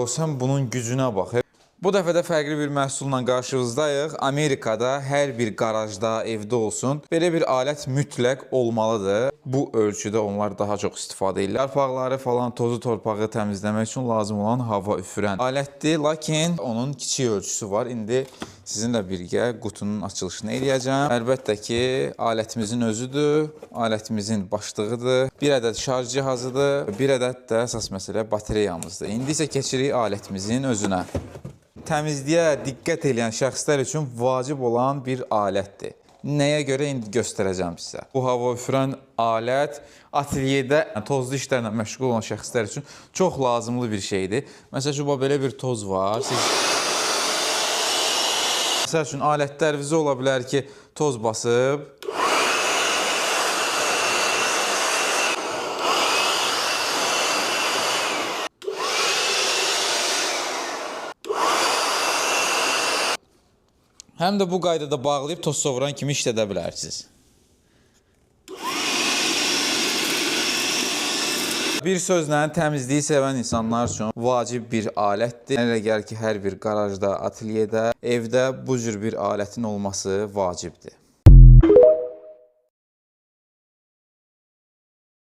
sən bunun gücünə bax. Bu dəfə də fərqli bir məhsulla qarşınızdayıq. Amerikada hər bir qarajda, evdə olsun, belə bir alət mütləq olmalıdır. Bu ölçüdə onlar daha çox istifadə edirlər. Yarpaqları falan, tozu torpağı təmizləmək üçün lazım olan hava üfürən alətdir. Lakin onun kiçik ölçüsü var. İndi sizinlə birgə qutunun açılışını eləyəcəm. Əlbəttə ki, alətimizin özüdür, alətimizin başlığıdır, bir ədəd şarj cihazıdır, bir ədəd də əsas məsələ batereyamızdır. İndi isə keçirik alətimizin özünə. Təmizliyə diqqət edən şəxslər üçün vacib olan bir alətdir. Nəyə görə indi göstərəcəm sizə. Bu hava üfürən alət atelyedə tozlu işlərlə məşğul olan şəxslər üçün çox lazımlı bir şeydir. Məsələn, belə bir toz var. Məsəl üçün, alətlərinizə ola bilər ki, toz basıb. Həm də bu qaydada bağlayıb toz sovuran kimi işlədə bilərsiniz. Bir sözlə, təmizliyi sevən insanlar üçün vacib bir alətdir. Elə gəlir ki, hər bir qarajda, atelyedə, evdə bu cür bir alətin olması vacibdir.